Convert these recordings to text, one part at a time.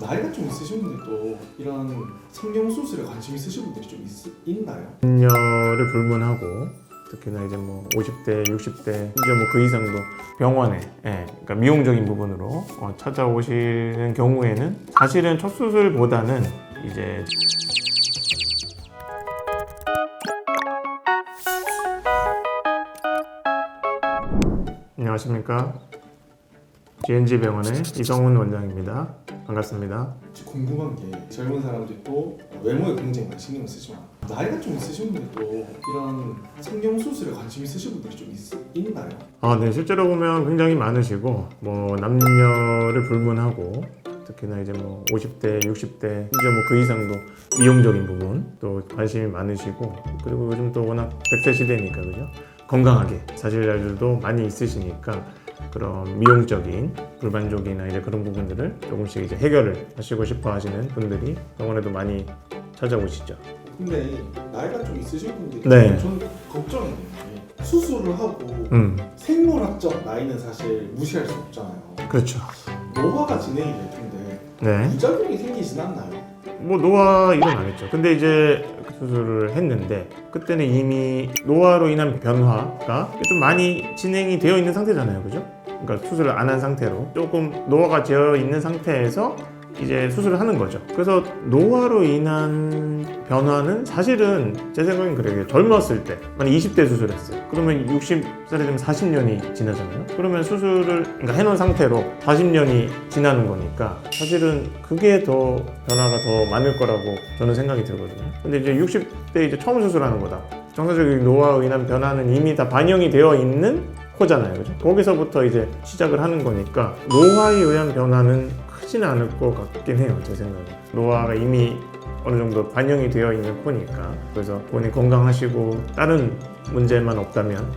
나이가 좀 있으신 분들도 이런 성형수술에 관심 있으신 분들이 좀 있나요? 남녀를 불문하고 특히나 이제 뭐 50대, 60대, 심지어 뭐 그 이상도 병원에 그러니까 미용적인 부분으로 찾아오시는 경우에는 사실은 첫 수술보다는 이제 안녕하십니까, GNG 병원의 이성훈 원장입니다. 반갑습니다. 궁금한 게 젊은 사람들이 또 외모에 굉장히 많이 신경을 쓰지만 나이가 좀 있으신 분들도 이런 성형수술에 관심 있으신 분들이 좀 있나요? 네, 실제로 보면 굉장히 많으시고 뭐 남녀를 불문하고 특히나 이제 뭐 50대, 60대, 심지어 뭐 그 이상도 미용적인 부분 또 관심이 많으시고, 그리고 요즘 또 워낙 100세 시대니까 그죠? 건강하게 사실 날들도 많이 있으시니까 그런 미용적인 불만족이나 이제 그런 부분들을 조금씩 이제 해결을 하시고 싶어 하시는 분들이 병원에도 많이 찾아오시죠. 근데 나이가 좀 있으신 분들이 네. 저는 걱정이 되는 게 수술을 하고 생물학적 나이는 사실 무시할 수 없잖아요. 그렇죠. 노화가 진행이 될 텐데 네. 부작용이 생기진 않나요? 뭐 노화 일어나겠죠. 근데 이제 수술을 했는데 그때는 이미 노화로 인한 변화가 좀 많이 진행이 되어 있는 상태잖아요, 그죠? 그러니까 수술을 안 한 상태로 조금 노화가 되어 있는 상태에서 이제 수술을 하는 거죠. 그래서 노화로 인한 변화는 사실은 제 생각엔 그래요. 젊었을 때 만약 20대 수술했어요. 그러면 60살이 되면 40년이 지나잖아요. 그러면 수술을 그러니까 해놓은 상태로 40년이 지나는 거니까 사실은 그게 더 변화가 더 많을 거라고 저는 생각이 들거든요. 근데 이제 60대 이제 처음 수술하는 거다. 정상적인 노화로 인한 변화는 이미 다 반영이 되어 있는 코잖아요, 그죠? 거기서부터 이제 시작을 하는 거니까 노화에 의한 변화는 크지는 않을 것 같긴 해요, 제 생각에. 노화가 이미 어느 정도 반영이 되어 있는 코니까. 그래서 본인 건강하시고 다른 문제만 없다면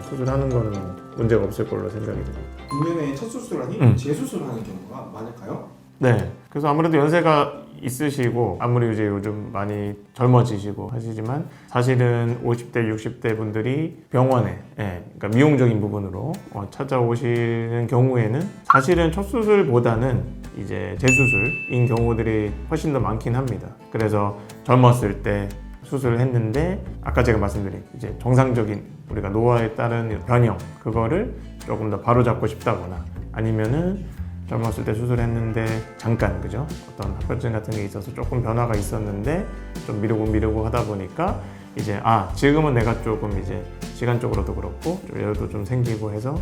수술하는 거는 문제가 없을 걸로 생각이 듭니다. 국내에 첫 수술을 하니 재수술하는 경우가 많을까요? 네. 그래서 아무래도 연세가 있으시고 아무리 이제 요즘 많이 젊어지시고 하시지만 사실은 50대, 60대 분들이 병원에 그러니까 미용적인 부분으로 찾아오시는 경우에는 사실은 첫 수술보다는 이제 재수술인 경우들이 훨씬 더 많긴 합니다. 그래서 젊었을 때 수술을 했는데 아까 제가 말씀드린 이제 정상적인 우리가 노화에 따른 변형 그거를 조금 더 바로잡고 싶다거나 아니면은 젊었을 때 수술했는데 잠깐 그죠? 어떤 합병증 같은 게 있어서 조금 변화가 있었는데 좀 미루고 하다 보니까 이제 지금은 내가 조금 이제 시간적으로도 그렇고 좀 여유도 좀 생기고 해서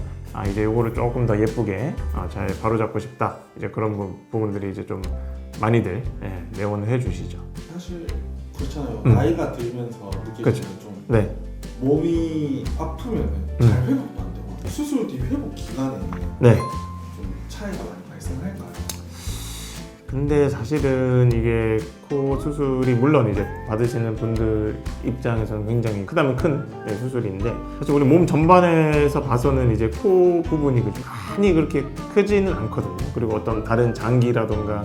이제 요거를 조금 더 예쁘게 잘 바로잡고 싶다. 이제 그런 부분들이 이제 좀 많이들 내원을 해주시죠. 사실 그렇잖아요. 나이가 들면서 느끼는 그렇죠. 좀 네. 몸이 아프면 잘 회복도 안 되고 수술 뒤 회복 기간에 네. 좀 차이가 많이 발생할까요? 근데 사실은 이게 코 수술이 물론 이제 받으시는 분들 입장에서는 굉장히 크다면 큰 수술인데 사실 우리 몸 전반에서 봐서는 이제 코 부분이 많이 그렇게 크지는 않거든요. 그리고 어떤 다른 장기라던가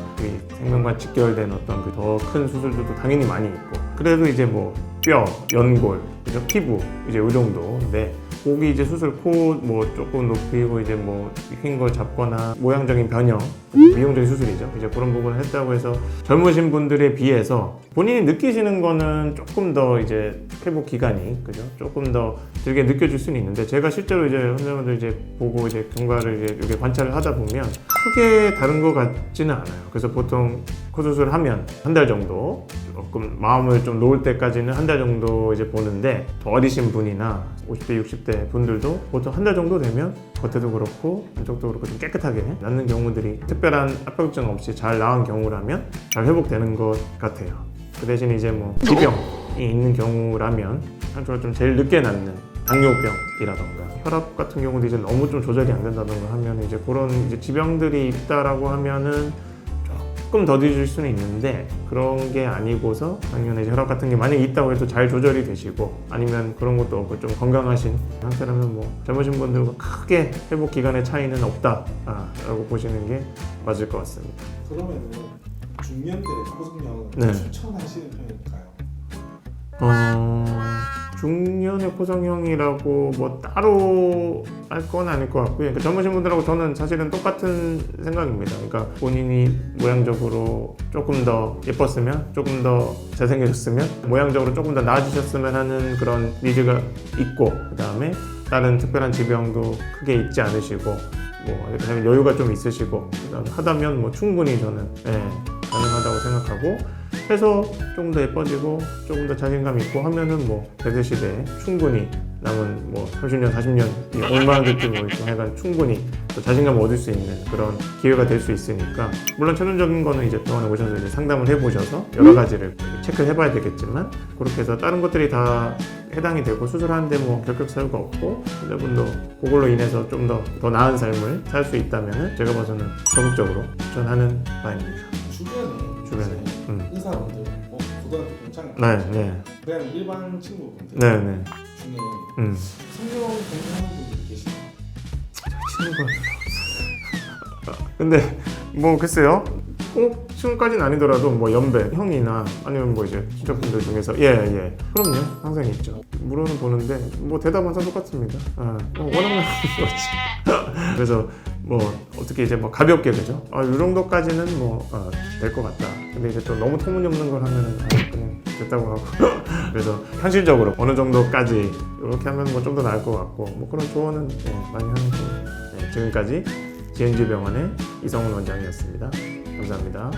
생명과 직결된 어떤 더 큰 수술들도 당연히 많이 있고 그래도 이제 뭐 뼈, 연골, 그죠? 피부 이제 이 정도인데 거기 이제 수술 코 뭐 조금 높이고 이제 뭐 흰 걸 잡거나 모양적인 변형 미용적인 수술이죠. 이제 그런 부분을 했다고 해서 젊으신 분들에 비해서 본인이 느끼시는 거는 조금 더 이제 회복 기간이 그죠? 조금 더 들게 느껴질 수는 있는데 제가 실제로 이제 환자분들 이제 보고 이제 경과를 이제 이렇게 관찰을 하다 보면 크게 다른 것 같지는 않아요. 그래서 보통 코 수술하면 한 달 정도 조금 마음을 좀 놓을 때까지는 한 달 정도 이제 보는데 더 어리신 분이나 50대, 60대 분들도 보통 한 달 정도 되면 겉에도 그렇고 안쪽도 그렇고 좀 깨끗하게 낫는 경우들이 특별한 압박증 없이 잘 나은 경우라면 잘 회복되는 것 같아요. 그 대신 이제 뭐 지병이 있는 경우라면 한쪽으로 좀 제일 늦게 낫는 당뇨병이라던가 혈압 같은 경우도 이제 너무 좀 조절이 안 된다던가 하면 이제 그런 이제 지병들이 있다라고 하면은 조금 더디질 수는 있는데 그런 게 아니고서 당연히 혈압 같은 게 만약에 있다고 해도 잘 조절이 되시고 아니면 그런 것도 없고 좀 건강하신 상태라면 뭐 젊으신 분들과 크게 회복 기간의 차이는 없다라고 보시는 게 맞을 것 같습니다. 그러면은 중년대 코성형을 네. 추천하시는 편일까요? 중년의 코성형이라고 뭐 따로 할 건 아닐 것 같고요. 그러니까 젊으신 분들하고 저는 사실은 똑같은 생각입니다. 그러니까 본인이 모양적으로 조금 더 예뻤으면, 조금 더 잘생겨졌으면, 모양적으로 조금 더 나아지셨으면 하는 그런 니즈가 있고, 그 다음에 다른 특별한 지병도 크게 있지 않으시고, 뭐 그다음에 여유가 좀 있으시고, 그다음에 하다면 뭐 충분히 저는 가능하다고 생각하고, 해서 조금 더 예뻐지고 조금 더 자신감 있고 하면은 뭐 대세 시대에 충분히 남은 뭐 30년, 40년 얼마나 될지 모르겠고 하여간 충분히 또 자신감을 얻을 수 있는 그런 기회가 될 수 있으니까, 물론 최종적인 거는 이제 병원에 오셔서 이제 상담을 해보셔서 여러 가지를 체크를 해봐야 되겠지만, 그렇게 해서 다른 것들이 다 해당이 되고 수술하는데 뭐 결격 사유가 없고 환자분도 그걸로 인해서 좀 더 나은 삶을 살 수 있다면은 제가 봐서는 적극적으로 추천하는 바입니다. 주변에. 의사분들, 고등학교 동창, 네. 그냥 일반 친구분들 네. 중에 성형 공부하는 분들이 계시나요? 친구가 근데 뭐 글쎄요, 꼭 친구까지는 아니더라도 뭐 연배 형이나 아니면 뭐 이제 친척분들 중에서 그럼요, 항상 있죠. 물어는 보는데 뭐 대답은 항상 똑같습니다. 워낙 그렇지. 그래서 뭐 어떻게 이제 뭐 가볍게, 그죠? 이 정도까지는 뭐 될 것 같다. 근데 이제 또 너무 터무니없는 걸 하면은 그냥 됐다고 하고. 그래서 현실적으로 어느 정도까지 이렇게 하면 뭐 좀 더 나을 것 같고, 뭐 그런 조언은 많이 하는 편. 지금까지 GNG 병원의 이성훈 원장이었습니다. 감사합니다.